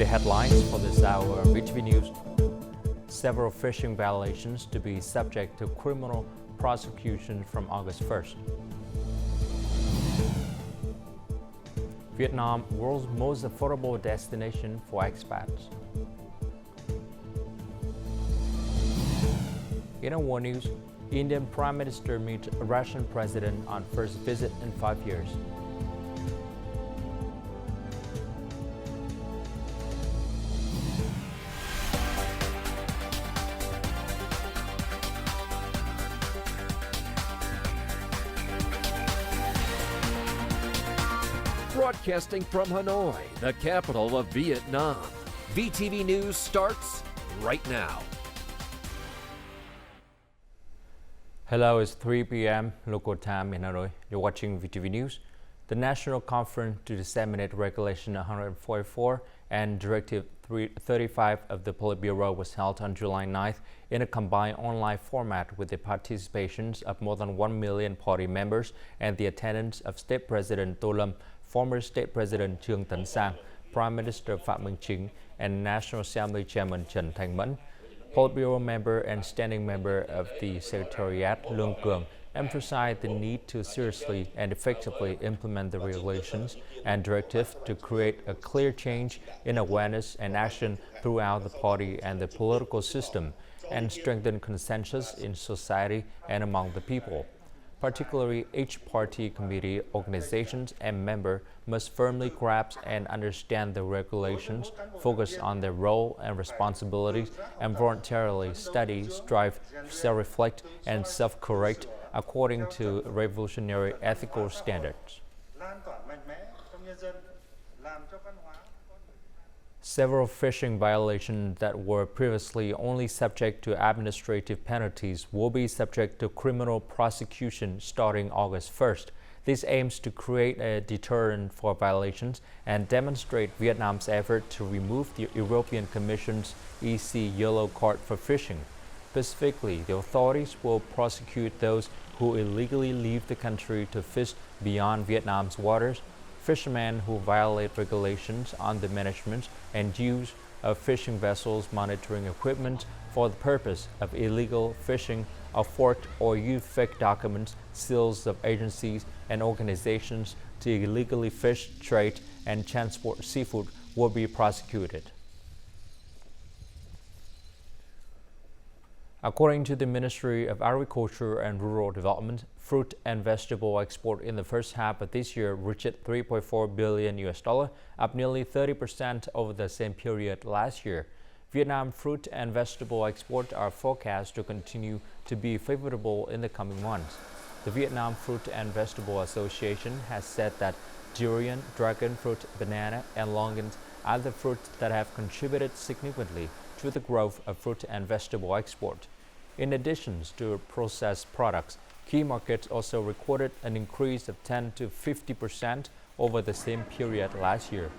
headlines for this hour of VTV News. Several fishing violations to be subject to criminal prosecution from August 1st. Vietnam, world's most affordable destination for expats. In our world news, Indian Prime Minister meets Russian President on first visit in 5 years. Broadcasting from Hanoi, the capital of Vietnam. VTV News starts right now. Hello, it's 3 p.m. local time in Hanoi. You're watching VTV News. The National Conference to disseminate Regulation 144 and Directive 35 of the Politburo was held on July 9th in a combined online format with the participation of more than 1 million party members and the attendance of State President Tô Lâm, former State President Trương Tấn Sang, Prime Minister Phạm Minh Chính, and National Assembly Chairman Trần Thanh Mẫn. Politburo member and standing member of the Secretariat Lương Cường emphasized the need to seriously and effectively implement the regulations and directive to create a clear change in awareness and action throughout the party and the political system and strengthen consensus in society and among the people. Particularly, each party, committee, organizations, and member must firmly grasp and understand the regulations, focus on their role and responsibilities, and voluntarily study, strive, self-reflect, and self-correct according to revolutionary ethical standards. Several fishing violations that were previously only subject to administrative penalties will be subject to criminal prosecution starting August 1st. This aims to create a deterrent for violations and demonstrate Vietnam's effort to remove the European Commission's EC yellow card for fishing. Specifically, the authorities will prosecute those who illegally leave the country to fish beyond Vietnam's waters, fishermen who violate regulations on the management and use of fishing vessels monitoring equipment for the purpose of illegal fishing, or forged or used fake documents, seals of agencies and organizations to illegally fish, trade, and transport seafood will be prosecuted. According to the Ministry of Agriculture and Rural Development, fruit and vegetable export in the first half of this year reached $3.4 billion, up nearly 30% over the same period last year. Vietnam fruit and vegetable exports are forecast to continue to be favorable in the coming months. The Vietnam Fruit and Vegetable Association has said that durian, dragon fruit, banana, and longan are the fruits that have contributed significantly to the growth of fruit and vegetable export. In addition to processed products, key markets also recorded an increase of 10 to 50% over the same period last year.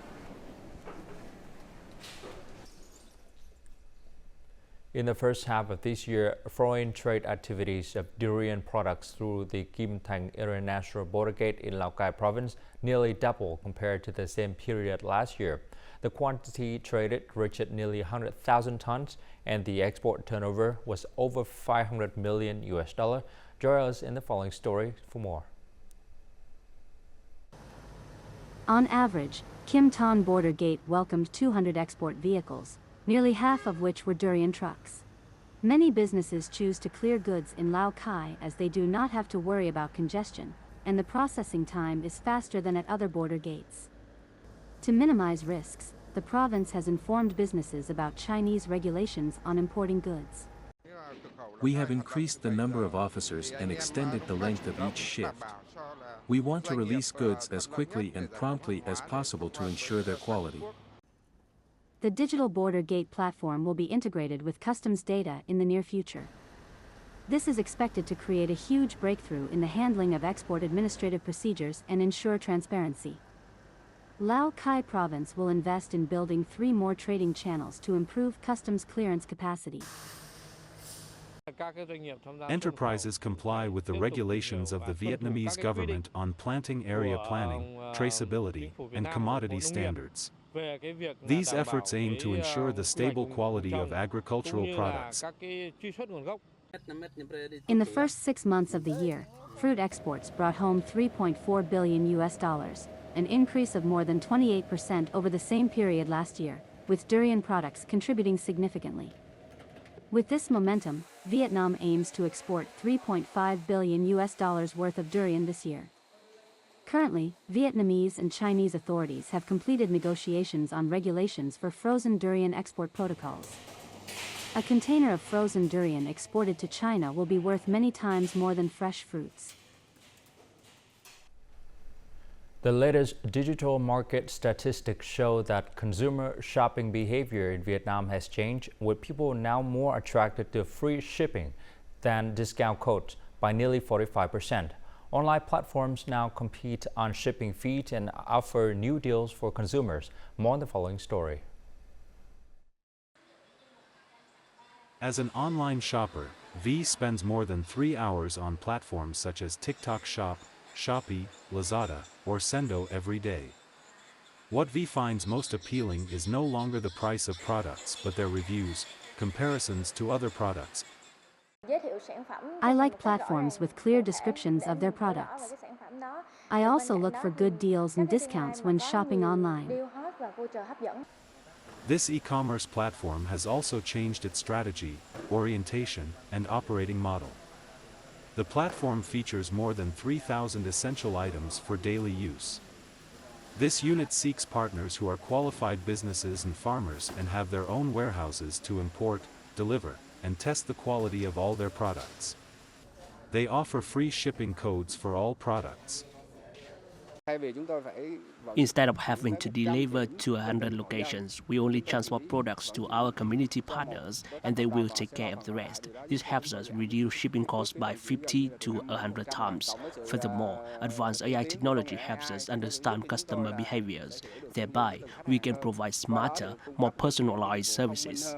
In the first half of this year, foreign trade activities of durian products through the Kim Thành International Border Gate in Lao Cai province nearly doubled compared to the same period last year. The quantity traded reached nearly 100,000 tons, and the export turnover was over $500 million. Join us in the following story for more. On average, Kim Thanh Border Gate welcomed 200 export vehicles, nearly half of which were durian trucks. Many businesses choose to clear goods in Lao Cai as they do not have to worry about congestion, and the processing time is faster than at other border gates. To minimize risks, the province has informed businesses about Chinese regulations on importing goods. We have increased the number of officers and extended the length of each shift. We want to release goods as quickly and promptly as possible to ensure their quality. The digital border gate platform will be integrated with customs data in the near future. This is expected to create a huge breakthrough in the handling of export administrative procedures and ensure transparency. Lao Cai province will invest in building 3 more trading channels to improve customs clearance capacity. Enterprises comply with the regulations of the Vietnamese government on planting area planning, traceability, and commodity standards. These efforts aim to ensure the stable quality of agricultural products. In the first 6 months of the year, fruit exports brought home $3.4 billion, an increase of more than 28% over the same period last year, with durian products contributing significantly. With this momentum, Vietnam aims to export $3.5 billion worth of durian this year. Currently, Vietnamese and Chinese authorities have completed negotiations on regulations for frozen durian export protocols. A container of frozen durian exported to China will be worth many times more than fresh fruits. The latest digital market statistics show that consumer shopping behavior in Vietnam has changed, with people now more attracted to free shipping than discount codes by nearly 45%. Online platforms now compete on shipping fees and offer new deals for consumers. More on the following story. As an online shopper, Phie spends more than 3 hours on platforms such as TikTok Shop, Shopee, Lazada, or Sendo every day. What Phie finds most appealing is no longer the price of products but their reviews, comparisons to other products. I like platforms with clear descriptions of their products. I also look for good deals and discounts when shopping online. This e-commerce platform has also changed its strategy, orientation, and operating model. The platform features more than 3,000 essential items for daily use. This unit seeks partners who are qualified businesses and farmers and have their own warehouses to import, deliver, and test the quality of all their products. They offer free shipping codes for all products. Instead of having to deliver to 100 locations, we only transport products to our community partners and they will take care of the rest. This helps us reduce shipping costs by 50 to 100 times. Furthermore, advanced AI technology helps us understand customer behaviors. Thereby, we can provide smarter, more personalized services.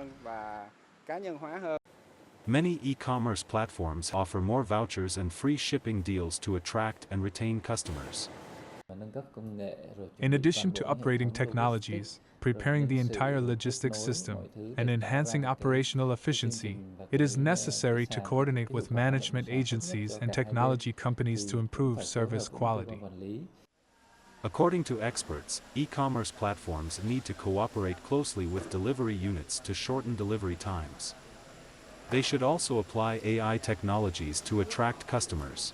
Many e-commerce platforms offer more vouchers and free shipping deals to attract and retain customers. In addition to upgrading technologies, preparing the entire logistics system, and enhancing operational efficiency, it is necessary to coordinate with management agencies and technology companies to improve service quality. According to experts, e-commerce platforms need to cooperate closely with delivery units to shorten delivery times. They should also apply AI technologies to attract customers.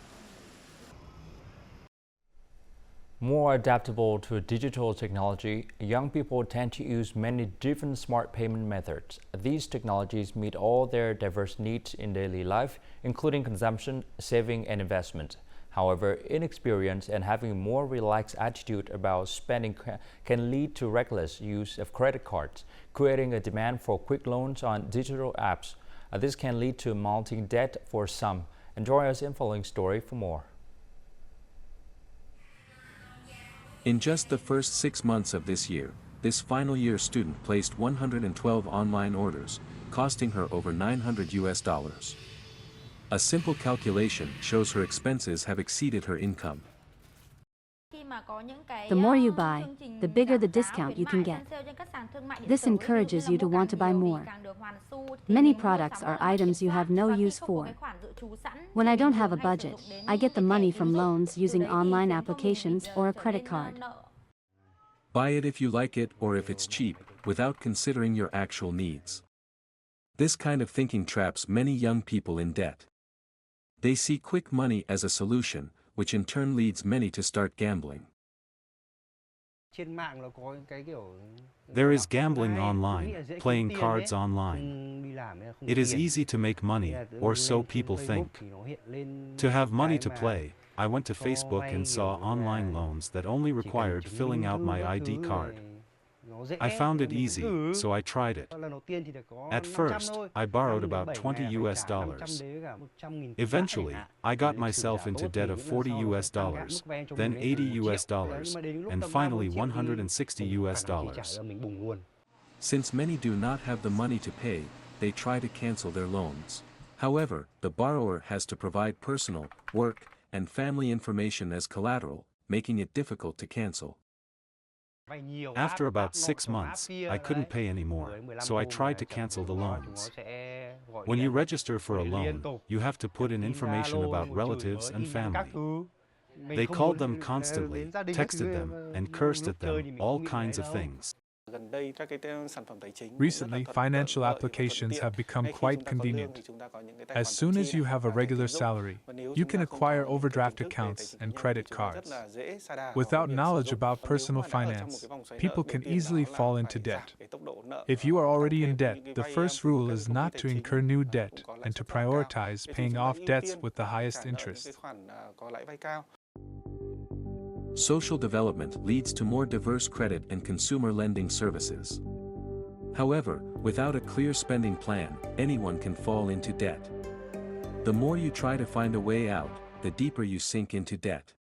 More adaptable to digital technology, young people tend to use many different smart payment methods. These technologies meet all their diverse needs in daily life, including consumption, saving, and investment. However, inexperience and having a more relaxed attitude about spending can lead to reckless use of credit cards, creating a demand for quick loans on digital apps. This can lead to mounting debt for some. Enjoy us in the following story for more. In just the first 6 months of this year, this final year student placed 112 online orders, costing her over $900. A simple calculation shows her expenses have exceeded her income. The more you buy, the bigger the discount you can get. This encourages you to want to buy more. Many products are items you have no use for. When I don't have a budget, I get the money from loans using online applications or a credit card. Buy it if you like it or if it's cheap, without considering your actual needs. This kind of thinking traps many young people in debt. They see quick money as a solution, which in turn leads many to start gambling. There is gambling online, playing cards online. It is easy to make money, or so people think. To have money to play, I went to Facebook and saw online loans that only required filling out my ID card. I found it easy, so I tried it. At first, I borrowed about $20. Eventually, I got myself into debt of $40, then $80, and finally $160. Since many do not have the money to pay, they try to cancel their loans. However, the borrower has to provide personal, work, and family information as collateral, making it difficult to cancel. After about 6 months, I couldn't pay anymore, so I tried to cancel the loans. When you register for a loan, you have to put in information about relatives and family. They called them constantly, texted them, and cursed at them, all kinds of things. Recently, financial applications have become quite convenient. As soon as you have a regular salary, you can acquire overdraft accounts and credit cards. Without knowledge about personal finance, people can easily fall into debt. If you are already in debt, the first rule is not to incur new debt and to prioritize paying off debts with the highest interest. Social development leads to more diverse credit and consumer lending services. However, without a clear spending plan, anyone can fall into debt. The more you try to find a way out, the deeper you sink into debt.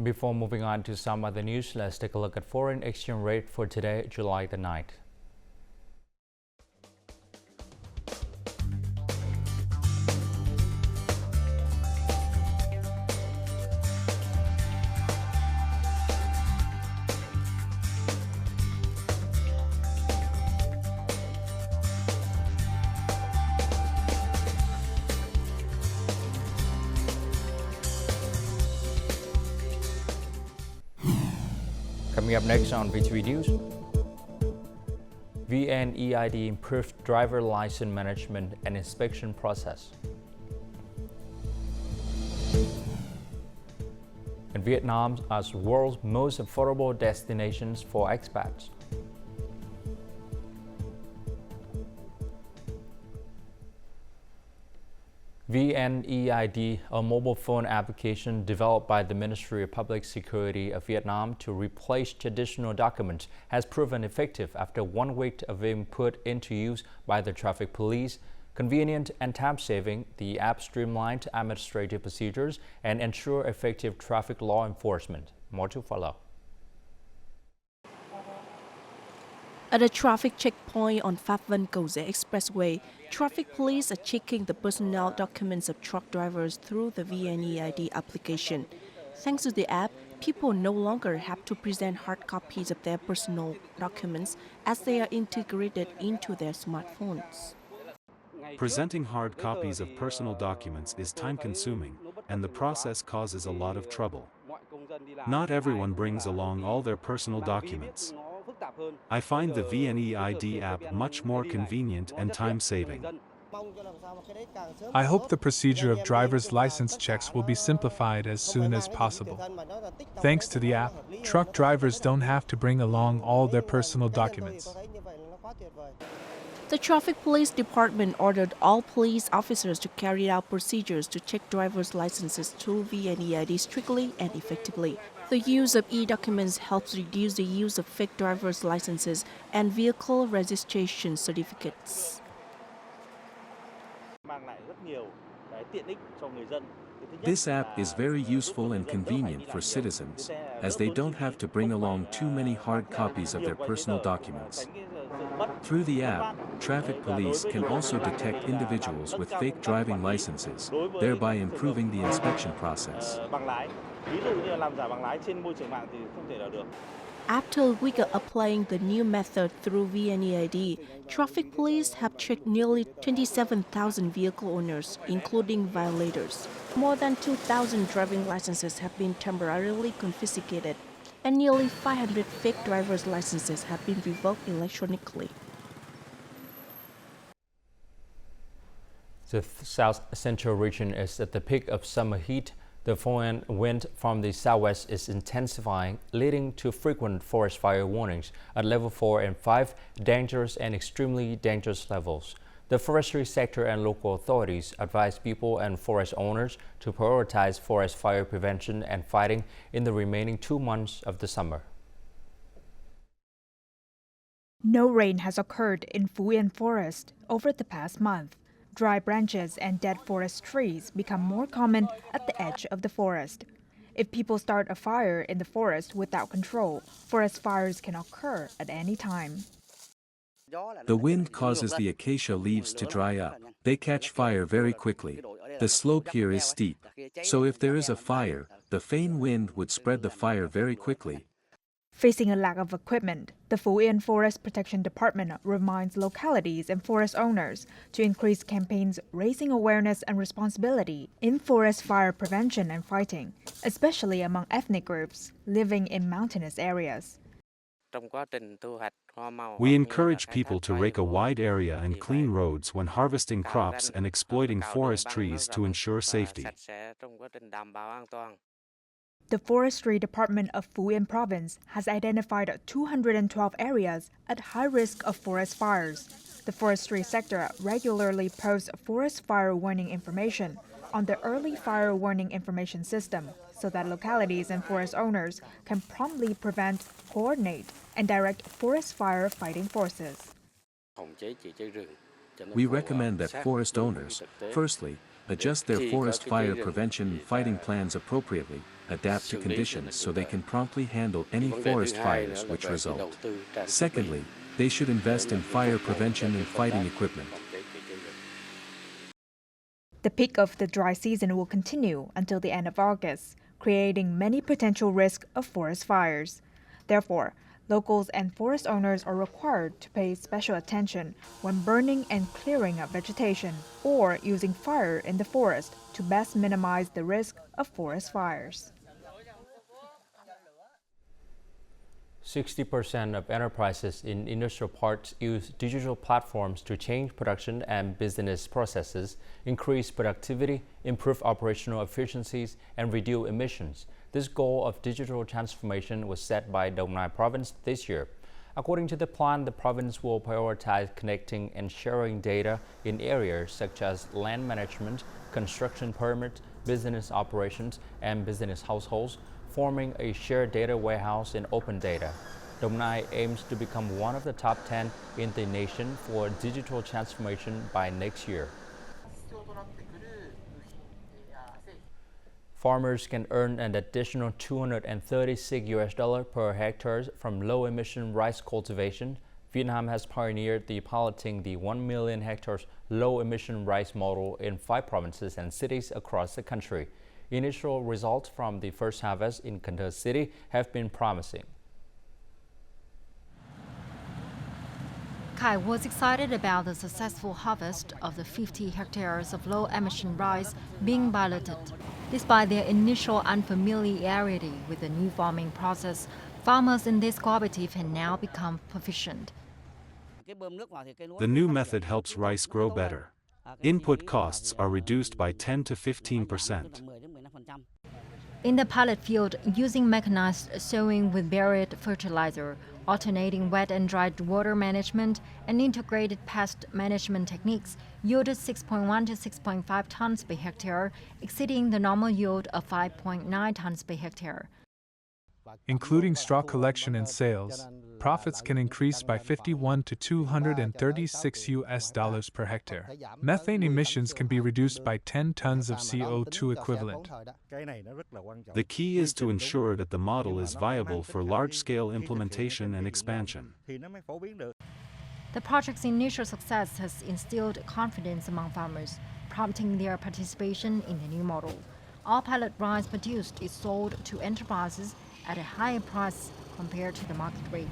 Before moving on to some other news, let's take a look at foreign exchange rate for today, July the 9th. Coming up next on VTV News, VNeID improved driver license management and inspection process. And Vietnam as world's most affordable destinations for expats. VNeID, a mobile phone application developed by the Ministry of Public Security of Vietnam to replace traditional documents, has proven effective after 1 week of being put into use by the traffic police. Convenient and time-saving, the app streamlined administrative procedures and ensure effective traffic law enforcement. More to follow. At a traffic checkpoint on Pháp Vân Cầu Giẽ Expressway, traffic police are checking the personnel documents of truck drivers through the VNeID application. Thanks to the app, people no longer have to present hard copies of their personal documents as they are integrated into their smartphones. Presenting hard copies of personal documents is time-consuming, and the process causes a lot of trouble. Not everyone brings along all their personal documents. I find the VNeID app much more convenient and time-saving. I hope the procedure of driver's license checks will be simplified as soon as possible. Thanks to the app, truck drivers don't have to bring along all their personal documents. The Traffic Police Department ordered all police officers to carry out procedures to check driver's licenses through VNeID strictly and effectively. The use of e-documents helps reduce the use of fake driver's licenses and vehicle registration certificates. This app is very useful and convenient for citizens, as they don't have to bring along too many hard copies of their personal documents. Through the app, traffic police can also detect individuals with fake driving licenses, thereby improving the inspection process. After a week of applying the new method through VNeID, traffic police have checked nearly 27,000 vehicle owners, including violators. More than 2,000 driving licenses have been temporarily confiscated, and nearly 500 fake driver's licenses have been revoked electronically. The South Central region is at the peak of summer heat. The foreign wind from the southwest is intensifying, leading to frequent forest fire warnings at level 4 and 5, dangerous and extremely dangerous levels. The forestry sector and local authorities advise people and forest owners to prioritize forest fire prevention and fighting in the remaining 2 months of the summer. No rain has occurred in Phie forest over the past month. Dry branches and dead forest trees become more common at the edge of the forest. If people start a fire in the forest without control, forest fires can occur at any time. The wind causes the acacia leaves to dry up. They catch fire very quickly. The slope here is steep, so if there is a fire, the faint wind would spread the fire very quickly. Facing a lack of equipment, the Phie Forest Protection Department reminds localities and forest owners to increase campaigns raising awareness and responsibility in forest fire prevention and fighting, especially among ethnic groups living in mountainous areas. We encourage people to rake a wide area and clean roads when harvesting crops and exploiting forest trees to ensure safety. The Forestry Department of Phie Province has identified 212 areas at high risk of forest fires. The forestry sector regularly posts forest fire warning information on the Early Fire Warning Information System so that localities and forest owners can promptly prevent, coordinate, and direct forest fire fighting forces. We recommend that forest owners, firstly, adjust their forest fire prevention and fighting plans appropriately, adapt to conditions so they can promptly handle any forest fires which result. Secondly, they should invest in fire prevention and fighting equipment. The peak of the dry season will continue until the end of August, creating many potential risks of forest fires. Therefore, locals and forest owners are required to pay special attention when burning and clearing up vegetation or using fire in the forest to best minimize the risk of forest fires. 60% of enterprises in industrial parks use digital platforms to change production and business processes, increase productivity, improve operational efficiencies, and reduce emissions. This goal of digital transformation was set by Dong Nai province this year. According to the plan, the province will prioritize connecting and sharing data in areas such as land management, construction permits, business operations, and business households, forming a shared data warehouse in open data. Dong Nai aims to become one of the top 10 in the nation for digital transformation by next year. Farmers can earn an additional $236 per hectare from low-emission rice cultivation. Vietnam has pioneered the piloting the 1 million hectares low-emission rice model in 5 provinces and cities across the country. Initial results from the first harvest in Cần Thơ City have been promising. Khai was excited about the successful harvest of the 50 hectares of low-emission rice being piloted. Despite their initial unfamiliarity with the new farming process, farmers in this cooperative have now become proficient. The new method helps rice grow better. Input costs are reduced by 10 to 15%. In the pilot field, using mechanized sowing with buried fertilizer, alternating wet and dry water management, and integrated pest management techniques yielded 6.1 to 6.5 tons per hectare, exceeding the normal yield of 5.9 tons per hectare. Including straw collection and sales, profits can increase by 51 to $236 per hectare. Methane emissions can be reduced by 10 tons of CO2 equivalent. The key is to ensure that the model is viable for large-scale implementation and expansion. The project's initial success has instilled confidence among farmers, prompting their participation in the new model. All pilot rice produced is sold to enterprises at a higher price compared to the market rate.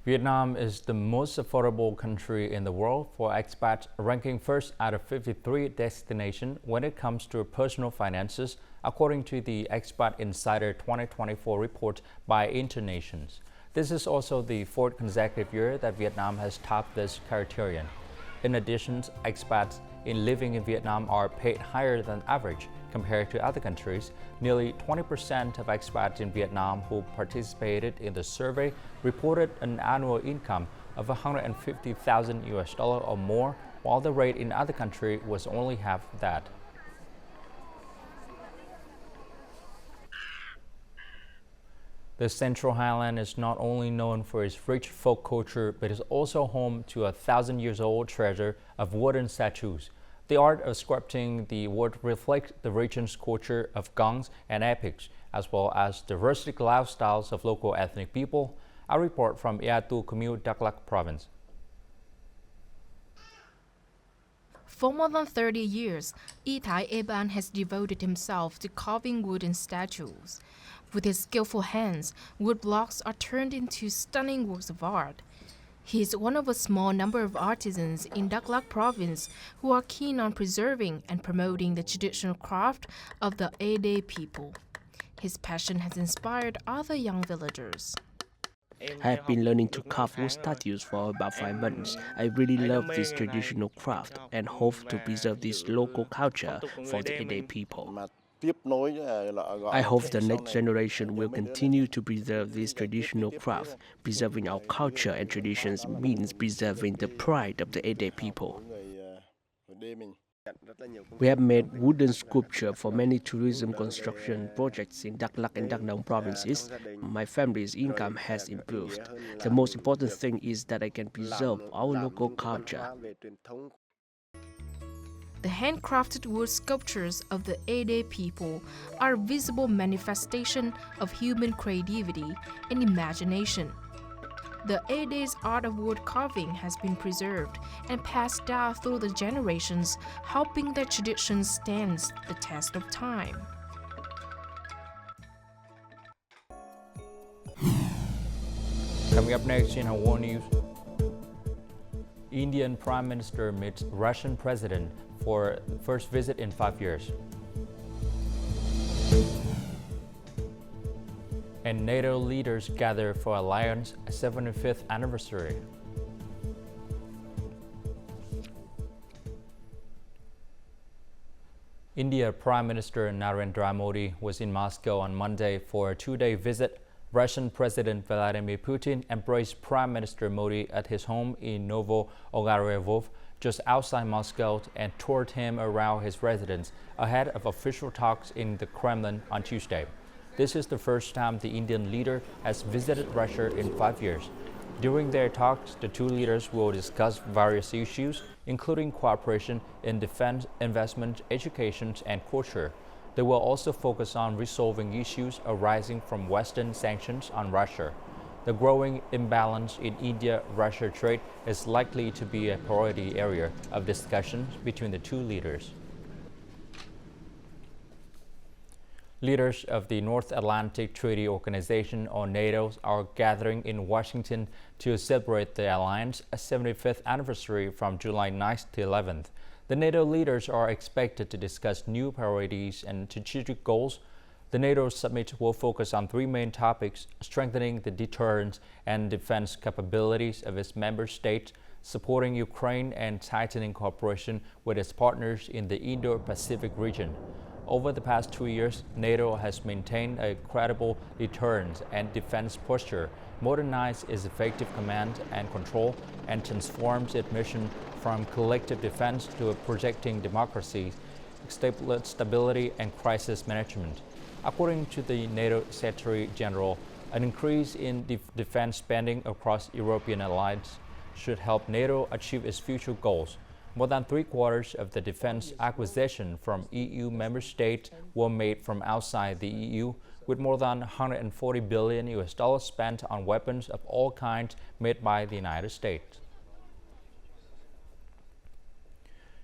Vietnam is the most affordable country in the world for expats, ranking first out of 53 destinations when it comes to personal finances, according to the Expat Insider 2024 report by Internations. This is also the 4th consecutive year that Vietnam has topped this criterion. In addition, expats living in Vietnam are paid higher than average compared to other countries. Nearly 20% of expats in Vietnam who participated in the survey reported an annual income of $150,000 or more, while the rate in other countries was only half that. The Central Highland is not only known for its rich folk culture, but is also home to a 1,000-year-old treasure of wooden statues. The art of sculpting the wood reflects the region's culture of gongs and epics, as well as the rustic lifestyles of local ethnic people. A report from Ea Tu Commune, Đắk Lắk province. For more than 30 years, Itai Eban has devoted himself to carving wooden statues. With his skillful hands, wood blocks are turned into stunning works of art. He is one of a small number of artisans in Dak Lak province who are keen on preserving and promoting the traditional craft of the Ede people. His passion has inspired other young villagers. I have been learning to carve wood statues for about 5 months. I really love this traditional craft and hope to preserve this local culture for the Ede people. I hope the next generation will continue to preserve this traditional craft. Preserving our culture and traditions means preserving the pride of the Ede people. We have made wooden sculpture for many tourism construction projects in Dak Lak and Dak Nong provinces. My family's income has improved. The most important thing is that I can preserve our local culture. The handcrafted wood sculptures of the Ede people are a visible manifestation of human creativity and imagination. The Ede's art of wood carving has been preserved and passed down through the generations, helping their tradition stand the test of time. Coming up next in our world news, Indian Prime Minister meets Russian President for the first visit in 5 years. And NATO leaders gather for Alliance 75th anniversary. India Prime Minister Narendra Modi was in Moscow on Monday for a 2-day visit. Russian President Vladimir Putin embraced Prime Minister Modi at his home in Novo Ogaryovo, just outside Moscow, and toured him around his residence ahead of official talks in the Kremlin on Tuesday. This is the first time the Indian leader has visited Russia in 5 years. During their talks, the two leaders will discuss various issues, including cooperation in defense, investment, education, and culture. They will also focus on resolving issues arising from Western sanctions on Russia. The growing imbalance in India-Russia trade is likely to be a priority area of discussion between the two leaders. Leaders of the North Atlantic Treaty Organization, or NATO, are gathering in Washington to celebrate the alliance's 75th anniversary from July 9th to 11th. The NATO leaders are expected to discuss new priorities and strategic goals. The NATO summit will focus on 3 main topics: strengthening the deterrence and defense capabilities of its member states, supporting Ukraine, and tightening cooperation with its partners in the Indo-Pacific region. Over the past 2 years, NATO has maintained a credible deterrence and defense posture, modernized its effective command and control, and transformed its mission from collective defense to protecting democracy, stability, and crisis management. According to the NATO Secretary General, an increase in defense spending across European allies should help NATO achieve its future goals. More than 3/4 of the defense acquisition from EU member states were made from outside the EU, with more than $140 billion spent on weapons of all kinds made by the United States.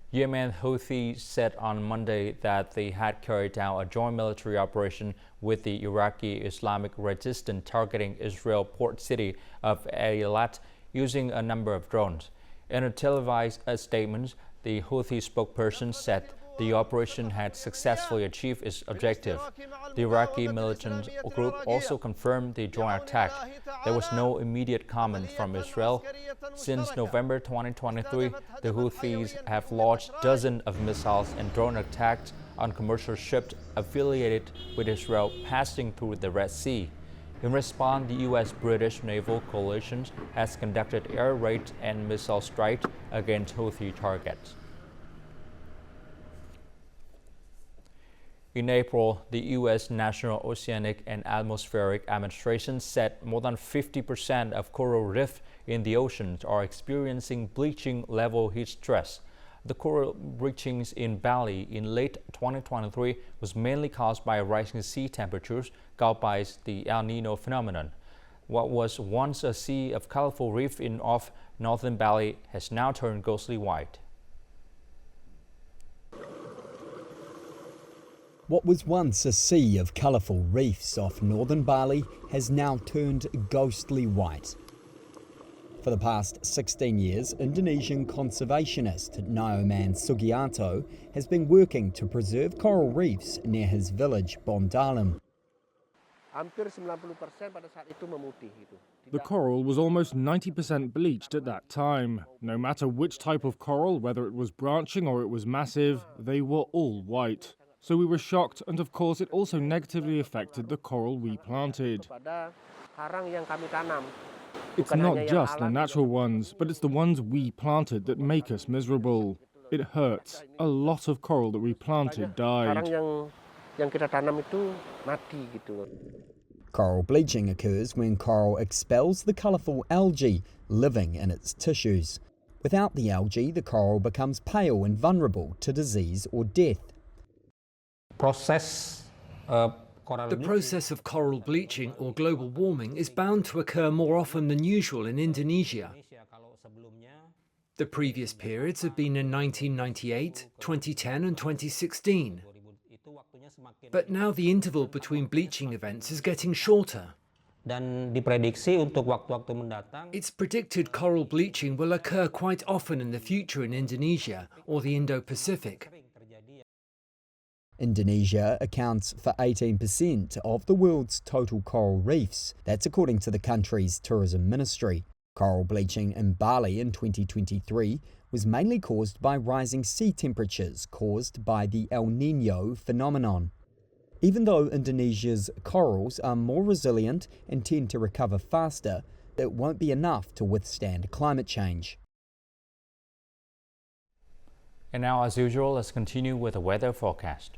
Yemen Houthis said on Monday that they had carried out a joint military operation with the Iraqi Islamic Resistance targeting Israel port city of Eilat using a number of drones. In a televised statement, the Houthi spokesperson said the operation had successfully achieved its objective. The Iraqi militant group also confirmed the joint attack. There was no immediate comment from Israel. Since November 2023, the Houthis have launched dozens of missiles and drone attacks on commercial ships affiliated with Israel passing through the Red Sea. In response, the U.S.-British naval coalition has conducted air raids and missile strikes against Houthi targets. In April, the U.S. National Oceanic and Atmospheric Administration said more than 50% of coral reefs in the oceans are experiencing bleaching level heat stress. The coral bleachings in Bali in late 2023 was mainly caused by rising sea temperatures caused by the El Nino phenomenon. What was once a sea of colorful reef in off northern Bali has now turned ghostly white. What was once a sea of colourful reefs off northern Bali has now turned ghostly white. For the past 16 years, Indonesian conservationist Nyoman Sugiarto has been working to preserve coral reefs near his village Bondalam. The coral was almost 90% bleached at that time. No matter which type of coral, whether it was branching or it was massive, they were all white. So we were shocked, and of course it also negatively affected the coral we planted. It's not just the natural ones, but it's the ones we planted that make us miserable. It hurts. A lot of coral that we planted died. Coral bleaching occurs when coral expels the colourful algae living in its tissues. Without the algae, the coral becomes pale and vulnerable to disease or death. The process of coral bleaching or global warming is bound to occur more often than usual in Indonesia. The previous periods have been in 1998, 2010 and 2016. But now the interval between bleaching events is getting shorter. It's predicted coral bleaching will occur quite often in the future in Indonesia or the Indo-Pacific. Indonesia accounts for 18% of the world's total coral reefs. That's according to the country's tourism ministry. Coral bleaching in Bali in 2023 was mainly caused by rising sea temperatures caused by the El Niño phenomenon. Even though Indonesia's corals are more resilient and tend to recover faster, it won't be enough to withstand climate change. And now, as usual, let's continue with the weather forecast.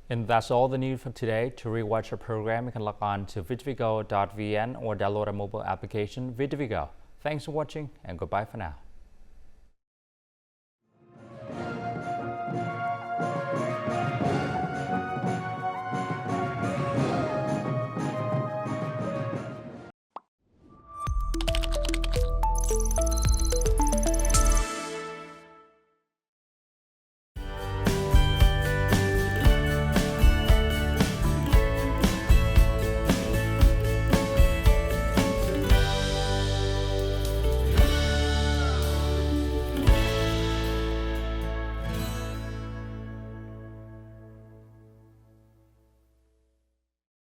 And that's all the news for today. To rewatch our program, you can log on to VTVgo.vn or download our mobile application VTVgo. Thanks for watching and goodbye for now.